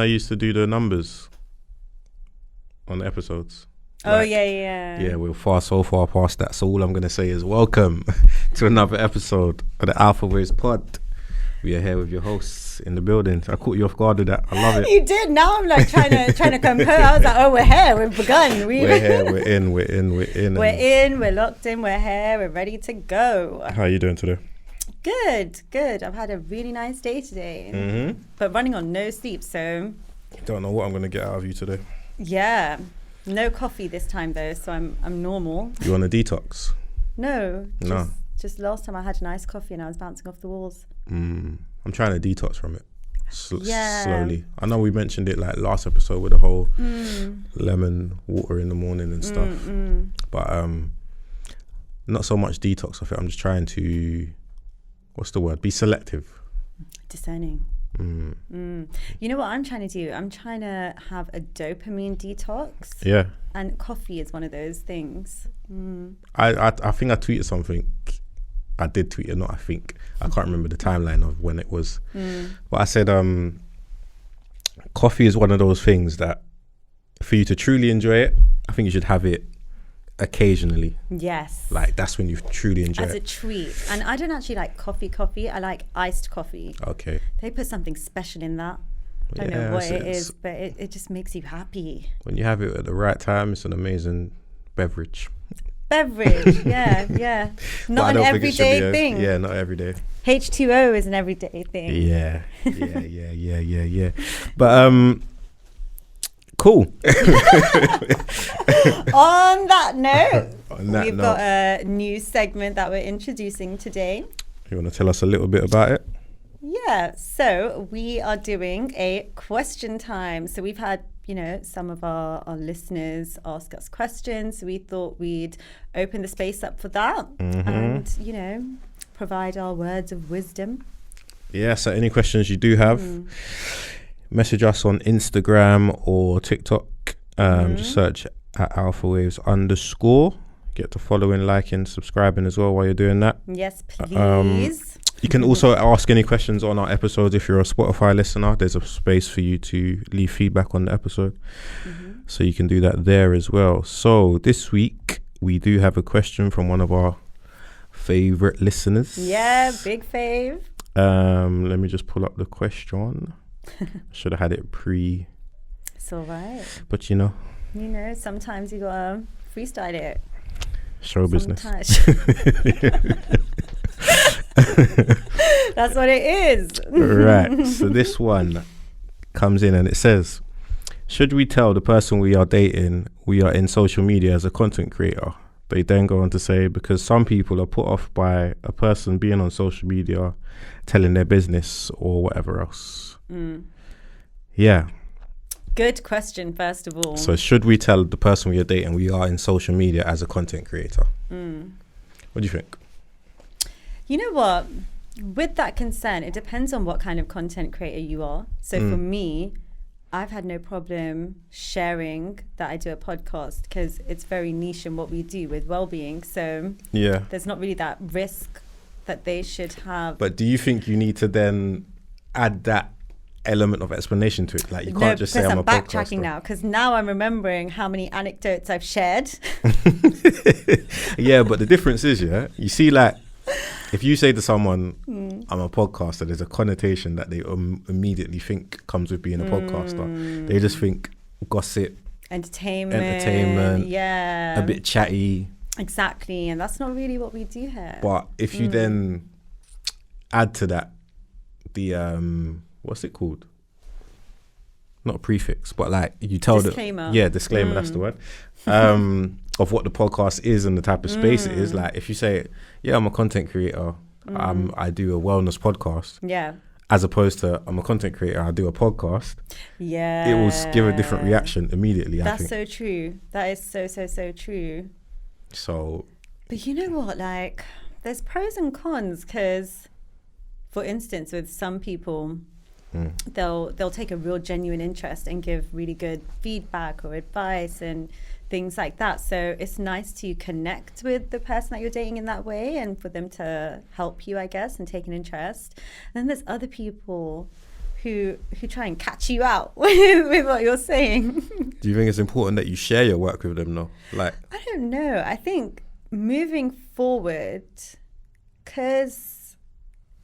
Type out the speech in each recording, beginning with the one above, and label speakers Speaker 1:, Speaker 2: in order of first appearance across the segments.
Speaker 1: I used to do the numbers on the episodes?
Speaker 2: Yeah,
Speaker 1: we're so far past that. So all I'm going to say is welcome to another episode of the Alphawaves Pod. We are here with your hosts in the building. I caught you off guard with that. I love it.
Speaker 2: You did. Now I'm like trying to compare. I was like, oh, we're here. We've begun.
Speaker 1: We're here. We're in.
Speaker 2: We're locked in. We're here. We're ready to go.
Speaker 1: How are you doing today?
Speaker 2: Good. I've had a really nice day today, but running on no sleep. So
Speaker 1: don't know what I'm going to get out of you today.
Speaker 2: Yeah, no coffee this time though. So I'm normal.
Speaker 1: You on a detox?
Speaker 2: No. Just last time I had a nice coffee and I was bouncing off the walls.
Speaker 1: I'm trying to detox from it slowly. I know we mentioned it like last episode with the whole lemon water in the morning and stuff, but not so much detox. I think I'm just trying to, what's the word? Be selective. Discerning.
Speaker 2: You know what I'm trying to do? I'm trying to have a dopamine detox.
Speaker 1: Yeah.
Speaker 2: And coffee is one of those things.
Speaker 1: I think I tweeted something. I did tweet it, not I think. I can't remember the timeline of when it was. But I said coffee is one of those things that for you to truly enjoy it, I think you should have it occasionally.
Speaker 2: Yes.
Speaker 1: Like that's when you truly enjoy it.
Speaker 2: As a treat. And I don't actually like coffee. I like iced coffee.
Speaker 1: Okay.
Speaker 2: They put something special in that. I don't know what it is, but it just makes you happy.
Speaker 1: When you have it at the right time, it's an amazing beverage.
Speaker 2: Yeah. Not an everyday thing.
Speaker 1: Yeah, not every day.
Speaker 2: H2O is an everyday thing.
Speaker 1: Yeah. But cool.
Speaker 2: On that note, we've got a new segment that we're introducing today.
Speaker 1: You want to tell us a little bit about it?
Speaker 2: Yeah, so we are doing a question time. So we've had, some of our listeners ask us questions. So we thought we'd open the space up for that and, provide our words of wisdom. Yeah,
Speaker 1: so any questions you do have, message us on Instagram or TikTok. Just search at Alphawaves_. Get to following, liking, subscribing as well while you're doing that.
Speaker 2: Yes, please.
Speaker 1: You can also ask any questions on our episodes. If you're a Spotify listener, there's a space for you to leave feedback on the episode. So you can do that there as well. So this week, we do have a question from one of our favorite listeners.
Speaker 2: Yeah, big fave.
Speaker 1: Let me just pull up the question. Should have had it pre.
Speaker 2: It's all right.
Speaker 1: But
Speaker 2: sometimes you gotta freestyle it.
Speaker 1: Show business.
Speaker 2: That's what it is.
Speaker 1: Right. So this one comes in and it says, should we tell the person we are dating we are in social media as a content creator? They then go on to say, because some people are put off by a person being on social media, telling their business or whatever else. Yeah.
Speaker 2: Good question, first of all.
Speaker 1: So should we tell the person we are dating we are in social media as a content creator? What do you think?
Speaker 2: You know what? With that concern, it depends on what kind of content creator you are. So for me, I've had no problem sharing that I do a podcast because it's very niche in what we do with well-being. So there's not really that risk that they should have.
Speaker 1: But do you think you need to then add that element of explanation to it? Like you can't just say I'm a podcaster.
Speaker 2: Backtracking now because now I'm remembering how many anecdotes I've shared.
Speaker 1: Yeah, but the difference is, you see, like if you say to someone, I'm a podcaster, there's a connotation that they immediately think comes with being a podcaster. They just think gossip, entertainment, a bit chatty.
Speaker 2: Exactly, and that's not really what we do here.
Speaker 1: But if you then add to that the what's it called? Not a prefix, but like you tell
Speaker 2: disclaimer.
Speaker 1: Disclaimer, that's the word. Of what the podcast is and the type of space it is. Like if you say, I'm a content creator, I do a wellness podcast.
Speaker 2: Yeah.
Speaker 1: As opposed to I'm a content creator, I do a podcast.
Speaker 2: Yeah.
Speaker 1: It will give a different reaction immediately.
Speaker 2: That's so true. That is so true.
Speaker 1: So.
Speaker 2: But you know what? Like, there's pros and cons because, for instance, with some people, they'll take a real genuine interest and give really good feedback or advice and things like that. So it's nice to connect with the person that you're dating in that way and for them to help you, I guess, and take an interest. And then there's other people who try and catch you out with what you're saying.
Speaker 1: Do you think it's important that you share your work with them, though? Like,
Speaker 2: I don't know. I think moving forward, because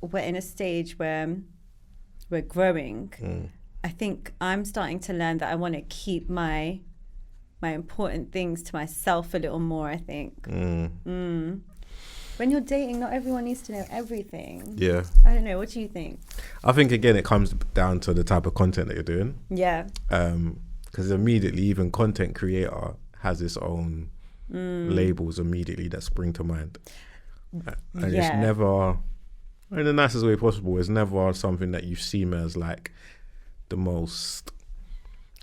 Speaker 2: we're in a stage where we're growing, I think I'm starting to learn that I want to keep my important things to myself a little more, I think. When you're dating, not everyone needs to know everything.
Speaker 1: Yeah.
Speaker 2: I don't know. What do you think?
Speaker 1: I think, again, it comes down to the type of content that you're doing.
Speaker 2: Yeah.
Speaker 1: Because immediately, even content creator has its own labels immediately that spring to mind. And it's never, in the nicest way possible, it's never something that you seem as like the most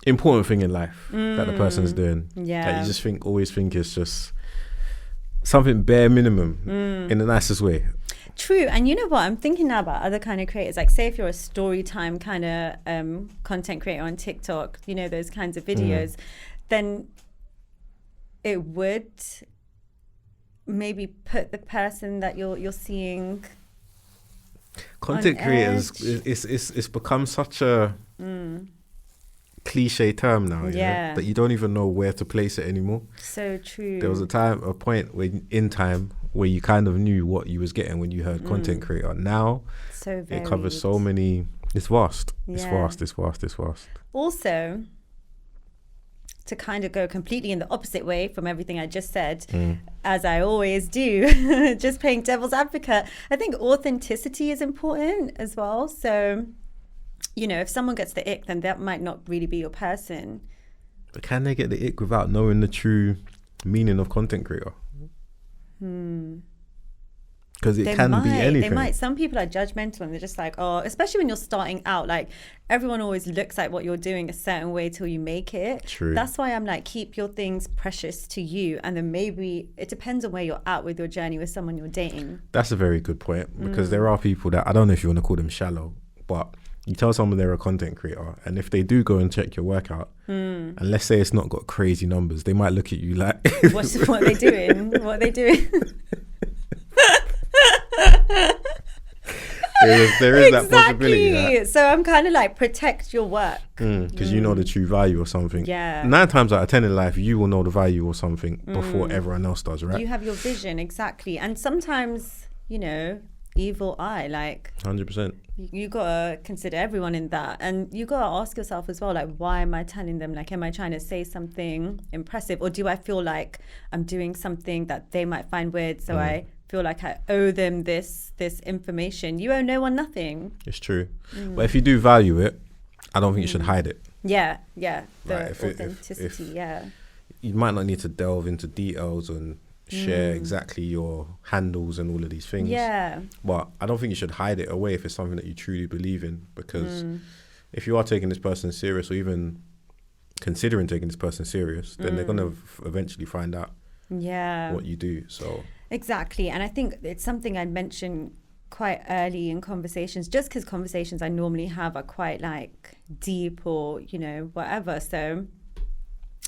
Speaker 1: important thing in life that the person's doing.
Speaker 2: Yeah.
Speaker 1: That you just always think it's just something bare minimum in the nicest way.
Speaker 2: True. And you know what? I'm thinking now about other kind of creators. Like, say if you're a story time kind of content creator on TikTok, you know, those kinds of videos, then it would maybe put the person that you're seeing
Speaker 1: content creators, it's become such a cliche term now, that you don't even know where to place it anymore. So true. There was a point in time where you kind of knew what you was getting when you heard content creator. Now it covers so many. It's vast. It's vast.
Speaker 2: Also, to kind of go completely in the opposite way from everything I just said, as I always do, just playing devil's advocate, I think authenticity is important as well. So, you know, if someone gets the ick, then that might not really be your person.
Speaker 1: But can they get the ick without knowing the true meaning of content creator? Because it can be anything.
Speaker 2: They might. Some people are judgmental and they're just like, oh, especially when you're starting out, like everyone always looks at what you're doing a certain way till you make it.
Speaker 1: True.
Speaker 2: That's why I'm like, keep your things precious to you. And then maybe it depends on where you're at with your journey with someone you're dating.
Speaker 1: That's a very good point, because there are people that, I don't know if you want to call them shallow, but you tell someone they're a content creator, and if they do go and check your workout, and let's say it's not got crazy numbers, they might look at you like,
Speaker 2: what are they doing? What are they doing?
Speaker 1: there is that possibility. That.
Speaker 2: So I'm kind of like, protect your work.
Speaker 1: Because you know the true value of something.
Speaker 2: Yeah.
Speaker 1: 9 times out of 10 in life, you will know the value of something before everyone else does, right?
Speaker 2: You have your vision, exactly. And sometimes, you know, evil eye, like
Speaker 1: 100%.
Speaker 2: You gotta consider everyone in that, and you gotta ask yourself as well, like, why am I telling them? Like, am I trying to say something impressive, or do I feel like I'm doing something that they might find weird, so I feel like I owe them this information? You owe no one nothing. It's true.
Speaker 1: But if you do value it, I don't think you should hide it.
Speaker 2: The
Speaker 1: like
Speaker 2: authenticity.
Speaker 1: You might not need to delve into details and share exactly your handles and all of these things. But I don't think you should hide it away if it's something that you truly believe in, because if you are taking this person serious, or even considering taking this person serious, then they're going to eventually find out what you do. So
Speaker 2: exactly. And I think it's something I mentioned quite early in conversations, just because conversations I normally have are quite like deep or, you know, whatever. So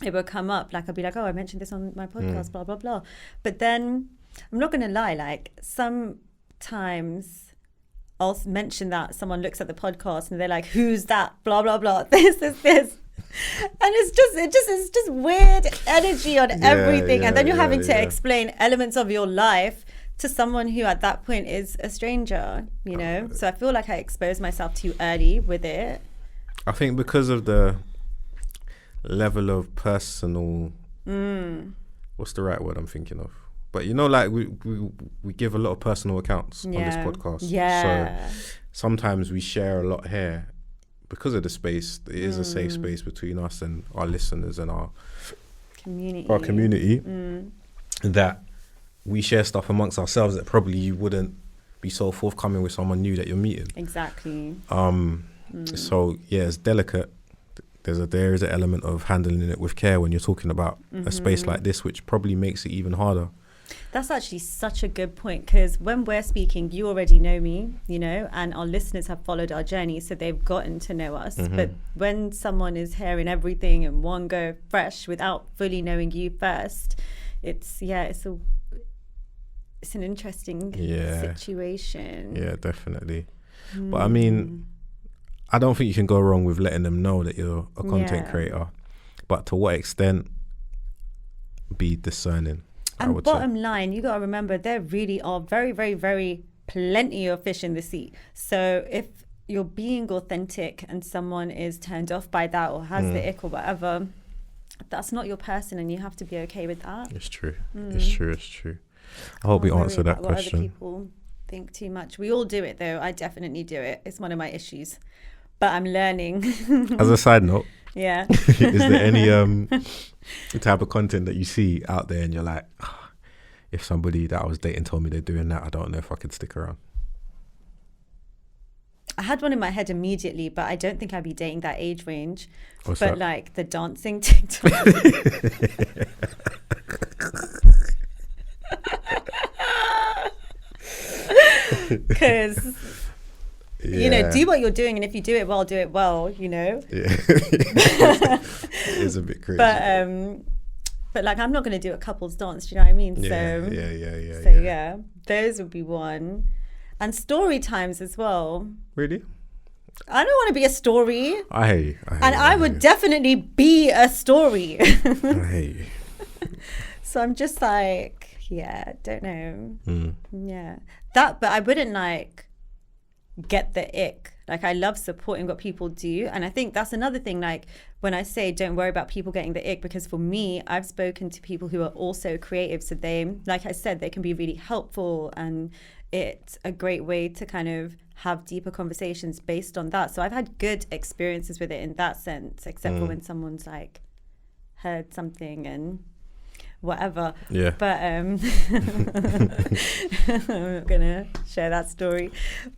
Speaker 2: it will come up, like I'll be like, oh, I mentioned this on my podcast, blah, blah, blah. But then I'm not going to lie, like sometimes I'll mention that someone looks at the podcast and they're like, who's that? Blah, blah, blah. This. And it's just weird energy on everything. And then you're having to explain elements of your life to someone who at that point is a stranger, you know? So I feel like I exposed myself too early with it.
Speaker 1: I think because of the level of personal, what's the right word I'm thinking of? But you know, like we give a lot of personal accounts on this podcast. So sometimes we share a lot here because of the space. It is a safe space between us and our listeners and our community. That we share stuff amongst ourselves that probably you wouldn't be so forthcoming with someone new that you're meeting.
Speaker 2: Exactly.
Speaker 1: So yeah, it's delicate. There is an element of handling it with care when you're talking about a space like this, which probably makes it even harder.
Speaker 2: That's actually such a good point, because when we're speaking, you already know me, you know, and our listeners have followed our journey, so they've gotten to know us. But when someone is hearing everything in one go fresh without fully knowing you first, it's an interesting situation.
Speaker 1: Yeah, definitely. But I mean, I don't think you can go wrong with letting them know that you're a content creator, but to what extent, be discerning.
Speaker 2: And bottom line, you got to remember, there really are very, very, very plenty of fish in the sea. So if you're being authentic and someone is turned off by that or has the ick or whatever, that's not your person, and you have to be okay with that.
Speaker 1: It's true. It's true. I hope we answer that question.
Speaker 2: Other people think too much. We all do it though. I definitely do it. It's one of my issues, but I'm learning.
Speaker 1: As a side note,
Speaker 2: yeah,
Speaker 1: is there any type of content that you see out there and you're like, oh, if somebody that I was dating told me they're doing that, I don't know if I could stick around?
Speaker 2: I had one in my head immediately, but I don't think I'd be dating that age range.
Speaker 1: What's
Speaker 2: but
Speaker 1: that?
Speaker 2: like the dancing TikTok. Because you know, do what you're doing, and if you do it well, you know.
Speaker 1: Yeah. It is a bit crazy.
Speaker 2: But like, I'm not going to do a couples dance, do you know what I mean?
Speaker 1: Yeah.
Speaker 2: Those would be one. And story times as well.
Speaker 1: Really?
Speaker 2: I don't want to be a story.
Speaker 1: I hear you.
Speaker 2: I would definitely be a story.
Speaker 1: I hear you.
Speaker 2: So I'm just like, yeah, don't know. Yeah. But I wouldn't like get the ick. Like, I love supporting what people do. And I think that's another thing, like when I say don't worry about people getting the ick, because for me, I've spoken to people who are also creative. So they, like I said, they can be really helpful, and it's a great way to kind of have deeper conversations based on that. So I've had good experiences with it in that sense, except for when someone's like heard something and whatever.
Speaker 1: Yeah.
Speaker 2: But I'm not gonna share that story.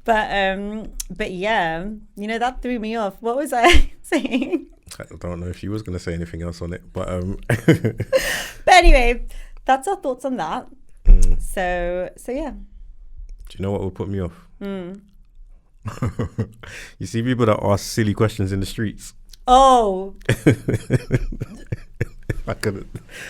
Speaker 2: But yeah, you know, that threw me off. What was I saying?
Speaker 1: I don't know if you was gonna say anything else on it, but
Speaker 2: But anyway, that's our thoughts on that. So yeah.
Speaker 1: Do you know what would put me off? You see people that ask silly questions in the streets.
Speaker 2: Oh.
Speaker 1: I couldn't.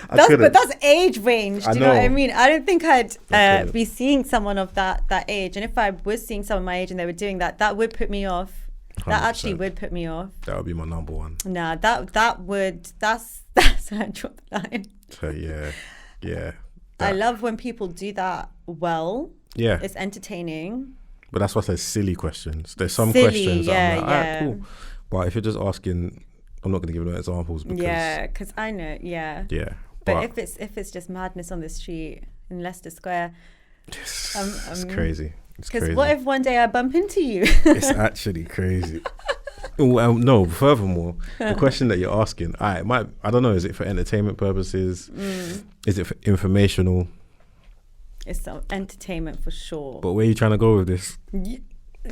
Speaker 2: But that's age range. Do you know what I mean? I don't think I'd be seeing someone of that age. And if I was seeing someone my age and they were doing that, that would put me off. 100%. That actually would put me off.
Speaker 1: That would be my number one.
Speaker 2: Nah, that's where I draw the line.
Speaker 1: So yeah.
Speaker 2: I love when people do that well.
Speaker 1: Yeah.
Speaker 2: It's entertaining.
Speaker 1: But that's why I say silly questions. There's some questions that I'm like, all right, cool. But if you're just asking, I'm not going to give no examples because...
Speaker 2: Yeah, because I know, yeah.
Speaker 1: Yeah.
Speaker 2: But if it's just madness on the street in Leicester Square...
Speaker 1: It's crazy.
Speaker 2: Because what if one day I bump into you?
Speaker 1: It's actually crazy. Well, no, furthermore, the question that you're asking, I don't know, is it for entertainment purposes? Is it for informational?
Speaker 2: It's some entertainment for sure.
Speaker 1: But where are you trying to go with this?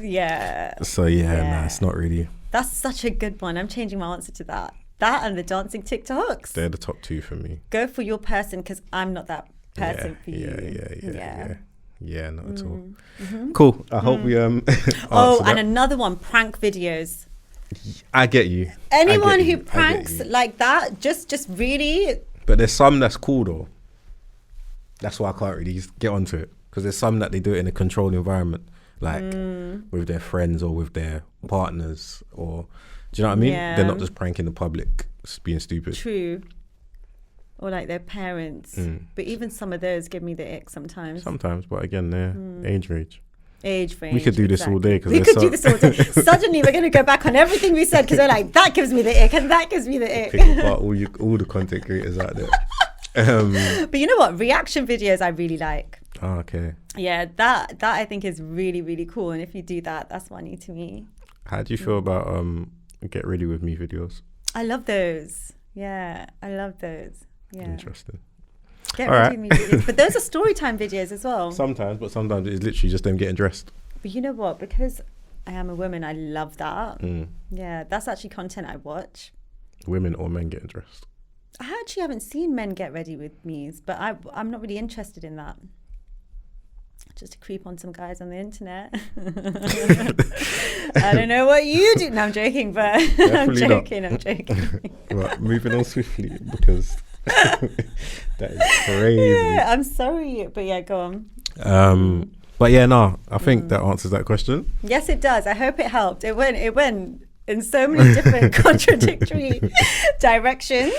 Speaker 2: Yeah.
Speaker 1: So nah, it's not really.
Speaker 2: That's such a good one. I'm changing my answer to that. That and the dancing TikToks.
Speaker 1: They're the top two for me.
Speaker 2: Go for your person, because I'm not that person for you.
Speaker 1: Yeah, not at all. Cool. I hope we and
Speaker 2: another one, prank videos.
Speaker 1: I get you.
Speaker 2: Anyone who pranks like that, just really.
Speaker 1: But there's some that's cool though. That's why I can't really get onto it, because there's some that they do it in a controlled environment, like with their friends or with their partners, or do you know what I mean?
Speaker 2: Yeah.
Speaker 1: They're not just pranking the public, just being stupid.
Speaker 2: True. Or like their parents. But even some of those give me the ick sometimes.
Speaker 1: But again, they're age range.
Speaker 2: Age range.
Speaker 1: We could do this all day.
Speaker 2: We could do this all day. Suddenly we're going to go back on everything we said, because we're like, that gives me the ick and that gives me the ick.
Speaker 1: Pick apart all the content creators out there.
Speaker 2: But you know what? Reaction videos I really like.
Speaker 1: Oh, okay.
Speaker 2: Yeah, that I think is really, really cool. And if you do that, that's funny to me.
Speaker 1: How do you feel about get ready with me videos?
Speaker 2: I love those. Yeah, I love those. Yeah.
Speaker 1: Interesting.
Speaker 2: Get ready with me videos. But those are story time videos as well.
Speaker 1: Sometimes it's literally just them getting dressed.
Speaker 2: But you know what? Because I am a woman, I love that. Yeah, that's actually content I watch.
Speaker 1: Women or men getting dressed?
Speaker 2: I actually haven't seen men get ready with me, but I'm not really interested in that. Just to creep on some guys on the internet. I don't know what you do. No, I'm joking, but I'm joking.
Speaker 1: Right, moving on swiftly, because that is crazy.
Speaker 2: Yeah, I'm sorry, but yeah, go on.
Speaker 1: But yeah, no, I think that answers that question.
Speaker 2: Yes, it does. I hope it helped. It went in so many different contradictory directions.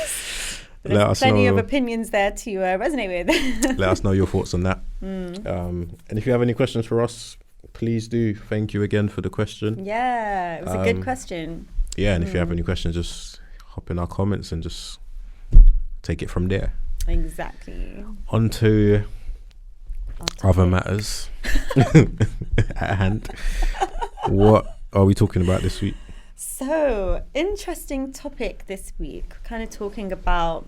Speaker 2: But there's plenty of opinions there to resonate with.
Speaker 1: Let us know your thoughts on that. And if you have any questions for us, please do. Thank you again for the question.
Speaker 2: Yeah, it was a good question.
Speaker 1: Yeah, and if you have any questions, just hop in our comments and just take it from there.
Speaker 2: Exactly.
Speaker 1: On to other matters at hand. What are we talking about this week?
Speaker 2: So, interesting topic this week. Kind of talking about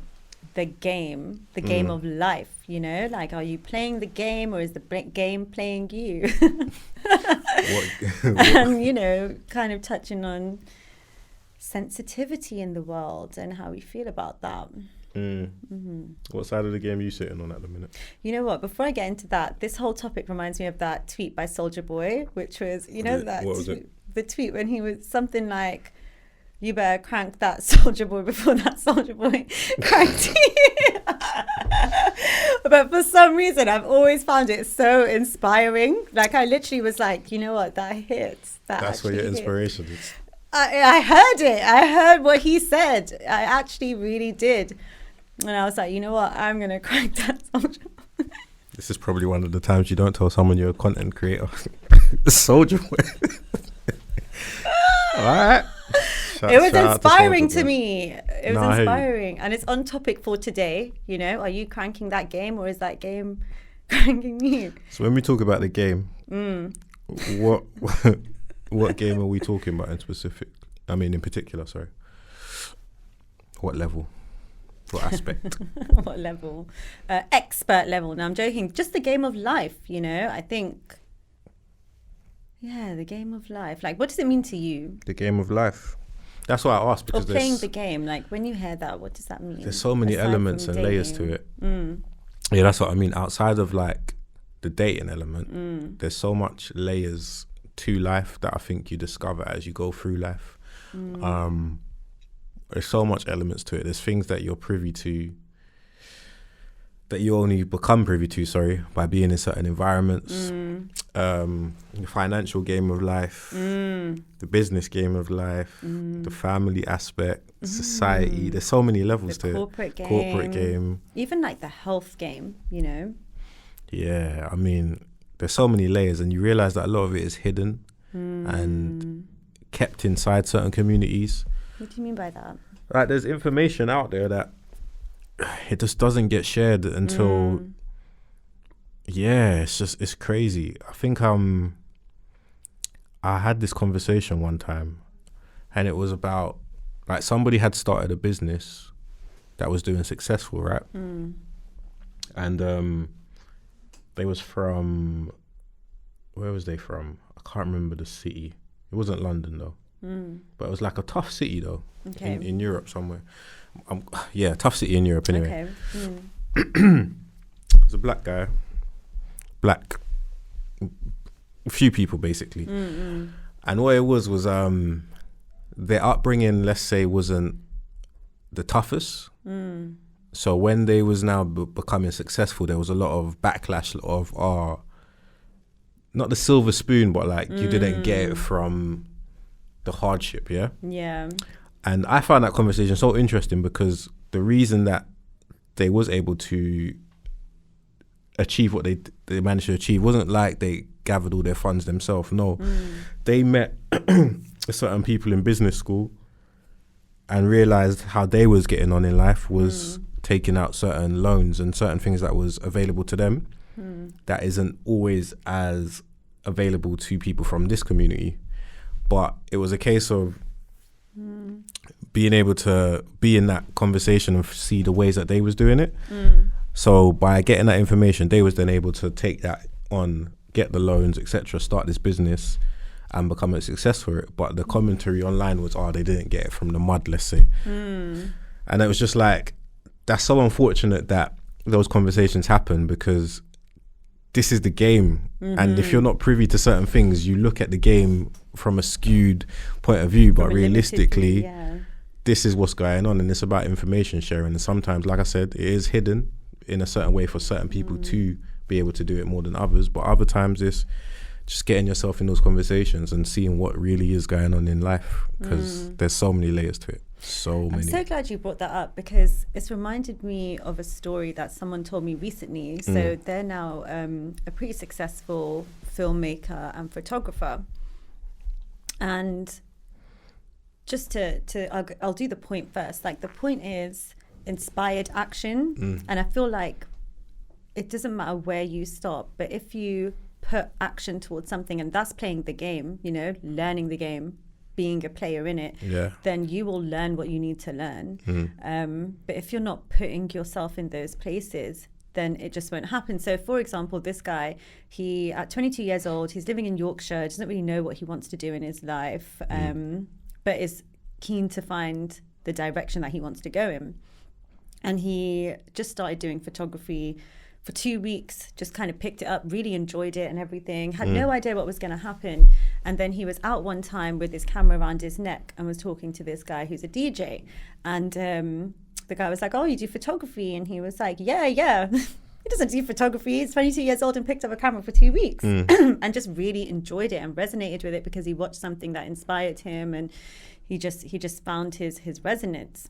Speaker 2: the game of life, you know? Like, are you playing the game or is the game playing you? And, you know, kind of touching on sensitivity in the world and how we feel about that.
Speaker 1: What side of the game are you sitting on at the minute?
Speaker 2: You know what? Before I get into that, this whole topic reminds me of that tweet by Soulja Boy, which was, you know, the tweet when he was something like, "You better crank that Soulja Boy before that Soulja Boy cranked you." But for some reason, I've always found it so inspiring. Like, I literally was like, you know what? That hits.
Speaker 1: That's where your inspiration is.
Speaker 2: I heard it. I heard what he said. I actually really did. And I was like, you know what? I'm going to crank that Soulja Boy.
Speaker 1: This is probably one of the times you don't tell someone you're a content creator. Soulja Boy. All right.
Speaker 2: It was inspiring to me. It was inspiring. And it's on topic for today. You know, are you cranking that game or is that game cranking you?
Speaker 1: So when we talk about the game, what game are we talking about in specific? I mean, in particular, sorry. What level? What aspect?
Speaker 2: What level? Expert level. No, I'm joking. Just the game of life, you know? I think... Yeah, the game of life. Like, what does it mean to you?
Speaker 1: The game of life. That's why I asked, because
Speaker 2: or playing the game. Like, when you hear that, what does that mean?
Speaker 1: There's so many elements and layers to it. Yeah, that's what I mean. Outside of like the dating element, there's so much layers to life that I think you discover as you go through life. There's so much elements to it. There's things that you're privy to, that you only become privy to, by being in certain environments. The financial game of life, the business game of life, the family aspect, society. There's so many levels to
Speaker 2: it.
Speaker 1: Corporate game.
Speaker 2: Even like the health game, you know?
Speaker 1: Yeah, I mean, there's so many layers and you realize that a lot of it is hidden and kept inside certain communities.
Speaker 2: What do you mean by that?
Speaker 1: Like, there's information out there that it just doesn't get shared until it's crazy. I think I had this conversation one time and it was about, like, somebody had started a business that was doing successful, right? And they was from, where was they from? I can't remember the city. It wasn't London though, but it was like a tough city though, in Europe somewhere. Tough city in Europe anyway. There's a black guy, a few people basically. And what it was their upbringing, let's say, wasn't the toughest. So when they was now becoming successful, there was a lot of backlash of, not the silver spoon, but like you didn't get it from the hardship, yeah? Yeah. And I found that conversation so interesting because the reason that they was able to achieve what they managed to achieve wasn't like they gathered all their funds themselves. No, they met certain people in business school and realized how they was getting on in life was taking out certain loans and certain things that was available to them that isn't always as available to people from this community. But it was a case of being able to be in that conversation and see the ways that they was doing it. So by getting that information, they was then able to take that on, get the loans, etc., start this business and become a success for it. But the commentary online was, they didn't get it from the mud, let's say. And it was just like, that's so unfortunate that those conversations happen because this is the game. And if you're not privy to certain things, you look at the game from a skewed point of view, but realistically, this is what's going on, and it's about information sharing. And sometimes, like I said, it is hidden in a certain way for certain people to be able to do it more than others, but other times it's just getting yourself in those conversations and seeing what really is going on in life, because there's so many layers to it. I'm
Speaker 2: so glad you brought that up, because it's reminded me of a story that someone told me recently. So they're now a pretty successful filmmaker and photographer. And just I'll do the point first. Like, the point is inspired action. And I feel like it doesn't matter where you stop, but if you put action towards something, and that's playing the game, you know, learning the game, being a player in it, then you will learn what you need to learn. But if you're not putting yourself in those places, then it just won't happen. So for example, this guy, he at 22 years old, he's living in Yorkshire, doesn't really know what he wants to do in his life, but is keen to find the direction that he wants to go in. And he just started doing photography for 2 weeks, just kind of picked it up, really enjoyed it and everything, had no idea what was going to happen. And then he was out one time with his camera around his neck and was talking to this guy who's a DJ. And the guy was like, oh, you do photography? And he was like, yeah. He doesn't do photography. He's 22 years old and picked up a camera for 2 weeks and just really enjoyed it and resonated with it because he watched something that inspired him, and he just found his resonance.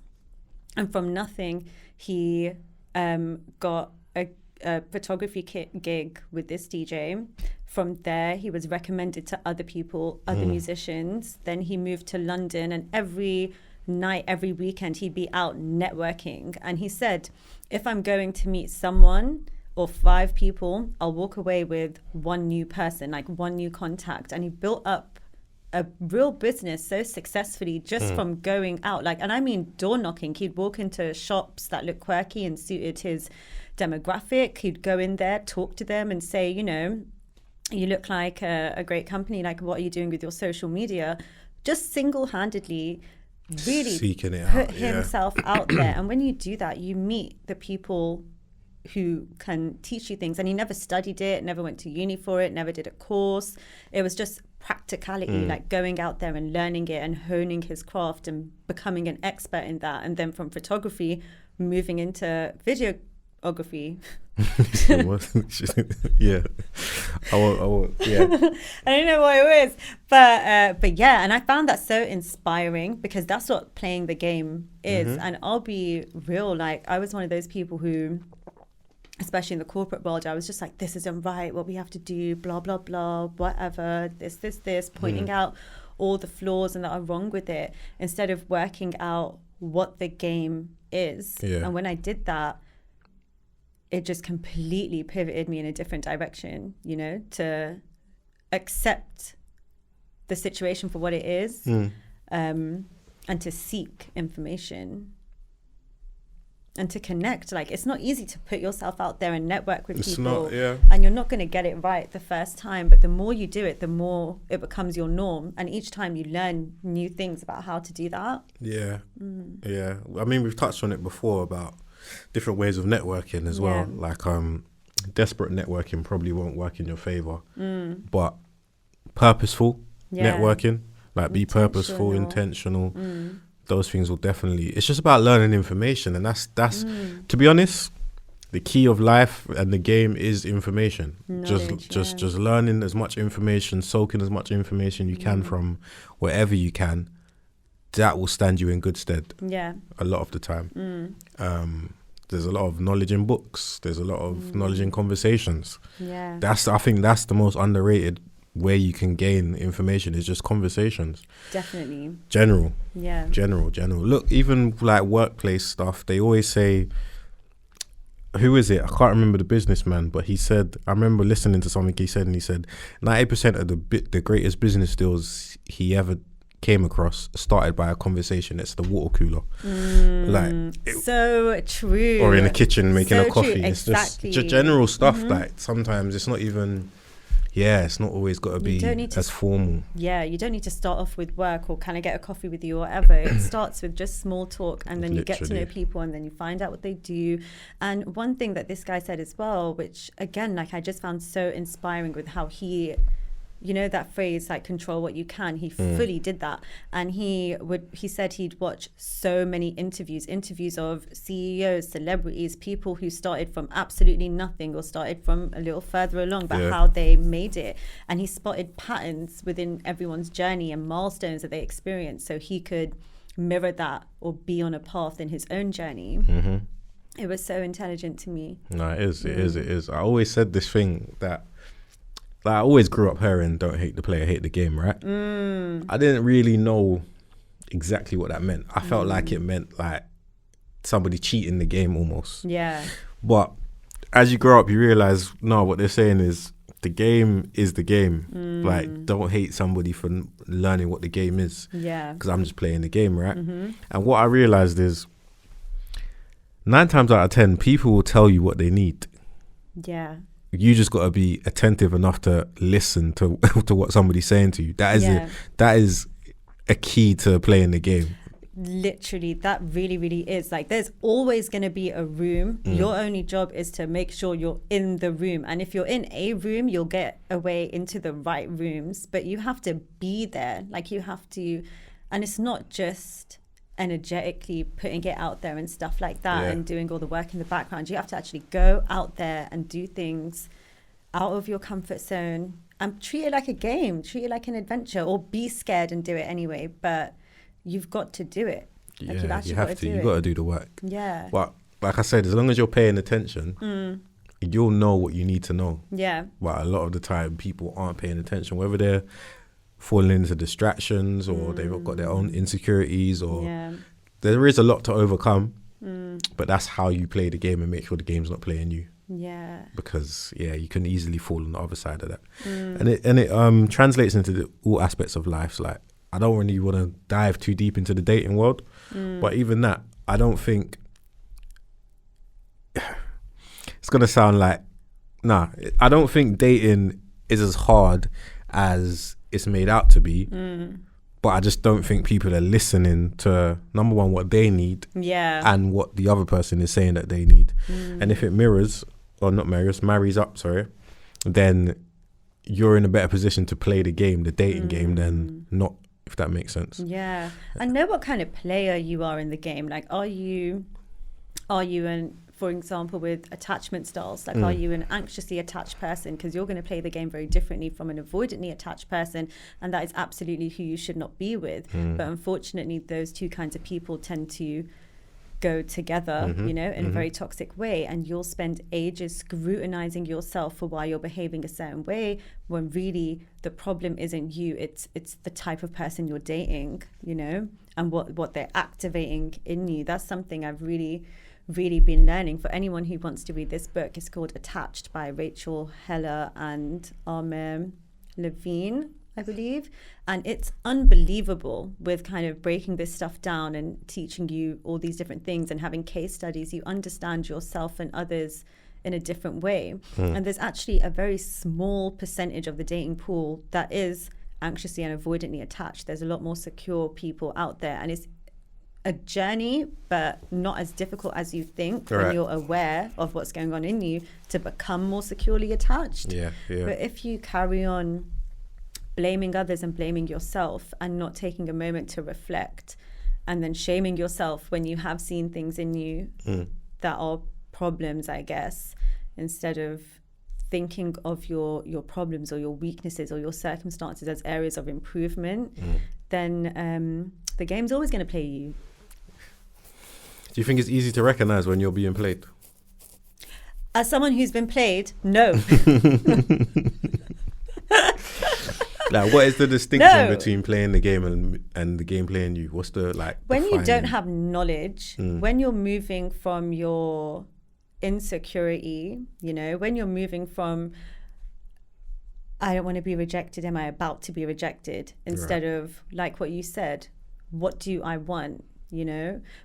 Speaker 2: And from nothing, he got a photography gig with this DJ. From there, he was recommended to other people, other musicians. Then he moved to London, and every night, every weekend, he'd be out networking. And he said, if I'm going to meet someone or 5 people, I'll walk away with one new person, like one new contact. And he built up a real business so successfully just from going out. Like, and I mean door knocking. He'd walk into shops that looked quirky and suited his demographic. He'd go in there, talk to them and say, you know, you look like a great company. Like, what are you doing with your social media? Just single-handedly really
Speaker 1: seeking it
Speaker 2: put
Speaker 1: out,
Speaker 2: himself out there. And when you do that, you meet the people who can teach you things. And he never studied it, never went to uni for it, never did a course. It was just practicality, like going out there and learning it and honing his craft and becoming an expert in that. And then from photography, moving into videography.
Speaker 1: Yeah, I won't. Yeah,
Speaker 2: I don't know what it was, but yeah, and I found that so inspiring, because that's what playing the game is. And I'll be real, like, I was one of those people who, especially in the corporate world, I was just like, this isn't right, what we have to do, blah blah blah, whatever, this, pointing out all the flaws and that are wrong with it, instead of working out what the game is. And when I did that, it just completely pivoted me in a different direction, you know, to accept the situation for what it is, and to seek information and to connect. Like, it's not easy to put yourself out there and network with people. And you're not going to get it right the first time, but the more you do it, the more it becomes your norm. And each time you learn new things about how to do that. Yeah.
Speaker 1: I mean, we've touched on it before about different ways of networking as well. Like, desperate networking probably won't work in your favor, but purposeful networking, like be purposeful, intentional, those things will definitely, it's just about learning information. And that's to be honest, the key of life and the game is information. Just learning as much information, soaking as much information you can from wherever you can. That will stand you in good stead. A lot of the time. There's a lot of knowledge in books. There's a lot of knowledge in conversations. I think that's the most underrated way you can gain information, is just conversations.
Speaker 2: Definitely.
Speaker 1: General. Look, even like workplace stuff, they always say, who is it? I can't remember the businessman, but he said, I remember listening to something he said, and he said 90% of the greatest business deals he ever came across started by a conversation next to the water cooler.
Speaker 2: So true.
Speaker 1: Or in the kitchen making a coffee.
Speaker 2: True.
Speaker 1: It's
Speaker 2: exactly.
Speaker 1: just general stuff. Like, sometimes it's not even, it's not always got to be as formal.
Speaker 2: You don't need to start off with work or can I get a coffee with you or whatever. It starts with just small talk, and then you get to know people, and then you find out what they do. And one thing that this guy said as well, which again, like, I just found so inspiring with how he you know that phrase, like, control what you can. He fully did that. And he said he'd watch so many interviews of CEOs, celebrities, people who started from absolutely nothing or started from a little further along, but how they made it. And he spotted patterns within everyone's journey and milestones that they experienced, so he could mirror that or be on a path in his own journey. It was so intelligent to me.
Speaker 1: No, it is. I always said this thing that, like, I always grew up hearing, don't hate the player, hate the game, right? I didn't really know exactly what that meant. I felt like it meant like somebody cheating the game almost.
Speaker 2: Yeah.
Speaker 1: But as you grow up, you realize, no, what they're saying is the game is the game. Like, don't hate somebody for learning what the game is.
Speaker 2: Yeah.
Speaker 1: Because I'm just playing the game, right? And what I realized is 9 times out of 10, people will tell you what they need.
Speaker 2: Yeah.
Speaker 1: You just got to be attentive enough to listen to what somebody's saying to you. That is a key to playing the game.
Speaker 2: Literally, that really, really is. Like, there's always going to be a room. Your only job is to make sure you're in the room. And if you're in a room, you'll get a way into the right rooms. But you have to be there. Like, you have to, and it's not just energetically putting it out there and stuff like that and doing all the work in the background. You have to actually go out there and do things out of your comfort zone and treat it like a game, treat it like an adventure, or be scared and do it anyway. But you've got to do it. Like,
Speaker 1: you have to. You've got to do the work.
Speaker 2: Yeah.
Speaker 1: But like I said, as long as you're paying attention, you'll know what you need to know.
Speaker 2: Yeah.
Speaker 1: But a lot of the time, people aren't paying attention, whether they're falling into distractions or they've got their own insecurities, or there is a lot to overcome. But that's how you play the game and make sure the game's not playing you.
Speaker 2: Yeah.
Speaker 1: Because you can easily fall on the other side of that. And it translates into all aspects of life. Like, I don't really want to dive too deep into the dating world, but even that, I don't think it's gonna sound like, I don't think dating is as hard as it's made out to be. But I just don't think people are listening to, number one, what they need, and what the other person is saying that they need. And if it marries up, then you're in a better position to play the game, the dating game, than not, if that makes sense.
Speaker 2: Yeah. And know what kind of player you are in the game. Like, are you for example, with attachment styles, like, are you an anxiously attached person? Because you're going to play the game very differently from an avoidantly attached person, and that is absolutely who you should not be with. But unfortunately, those two kinds of people tend to go together, in a very toxic way, and you'll spend ages scrutinizing yourself for why you're behaving a certain way, when really the problem isn't you, it's the type of person you're dating, and what they're activating in you. That's something I've really been learning. For anyone who wants to read this book, it's called Attached by Rachel Heller and Armand Levine, I believe. And it's unbelievable with kind of breaking this stuff down and teaching you all these different things and having case studies. You understand yourself and others in a different way. And there's actually a very small percentage of the dating pool that is anxiously and avoidantly attached. There's a lot more secure people out there, and it's a journey, but not as difficult as you think when you're aware of what's going on in you to become more securely attached. But if you carry on blaming others and blaming yourself and not taking a moment to reflect, and then shaming yourself when you have seen things in you that are problems, I guess, instead of thinking of your problems or your weaknesses or your circumstances as areas of improvement, then the game's always going to play you.
Speaker 1: Do you think it's easy to recognize when you're being played?
Speaker 2: As someone who's been played, no.
Speaker 1: Like, what is the distinction between playing the game and the game playing you? What's the, like,
Speaker 2: when you don't have knowledge, when you're moving from your insecurity, when you're moving from, I don't want to be rejected, am I about to be rejected? Instead of, like what you said, what do I want?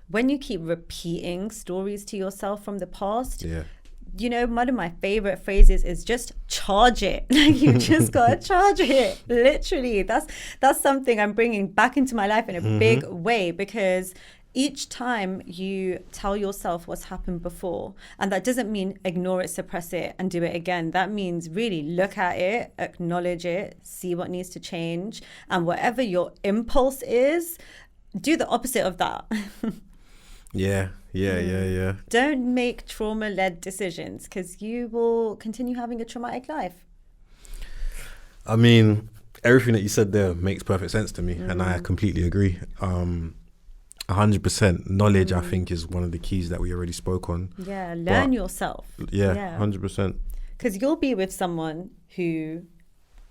Speaker 2: When you keep repeating stories to yourself from the past, one of my favorite phrases is just charge it. Like, you just gotta charge it. Literally, that's something I'm bringing back into my life in a big way, because each time you tell yourself what's happened before, and that doesn't mean ignore it, suppress it, and do it again. That means really look at it, acknowledge it, see what needs to change, and whatever your impulse is, do the opposite of that.
Speaker 1: Yeah.
Speaker 2: Don't make trauma-led decisions, because you will continue having a traumatic life.
Speaker 1: I mean, everything that you said there makes perfect sense to me, and I completely agree. 100% knowledge, I think, is one of the keys that we already spoke on.
Speaker 2: Yeah, learn yourself.
Speaker 1: Yeah, 100%.
Speaker 2: Because you'll be with someone who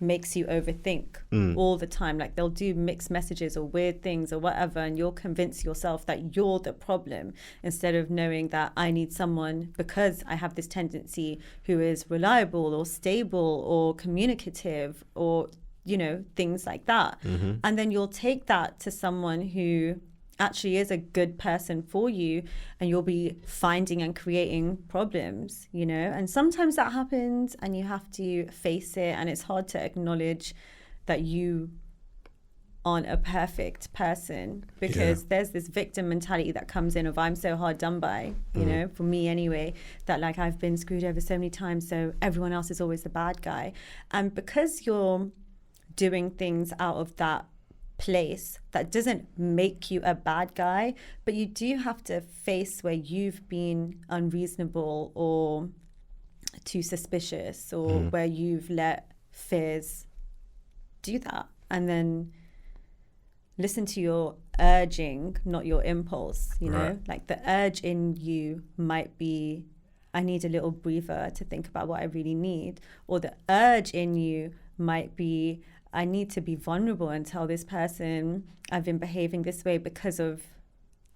Speaker 2: makes you overthink all the time. Like, they'll do mixed messages or weird things or whatever, and you'll convince yourself that you're the problem, instead of knowing that I need someone, because I have this tendency, who is reliable or stable or communicative, or, you know, things like that. And then you'll take that to someone who actually is a good person for you, and you'll be finding and creating problems, you know. And sometimes that happens, and you have to face it, and it's hard to acknowledge that you aren't a perfect person, because there's this victim mentality that comes in of, I'm so hard done by, you know, for me anyway, that like I've been screwed over so many times, so everyone else is always the bad guy. And because you're doing things out of that place, that doesn't make you a bad guy, but you do have to face where you've been unreasonable or too suspicious, or where you've let fears do that, and then listen to your urging, not your impulse, you know. Like, the urge in you might be, I need a little breather to think about what I really need, or the urge in you might be, I need to be vulnerable and tell this person I've been behaving this way because of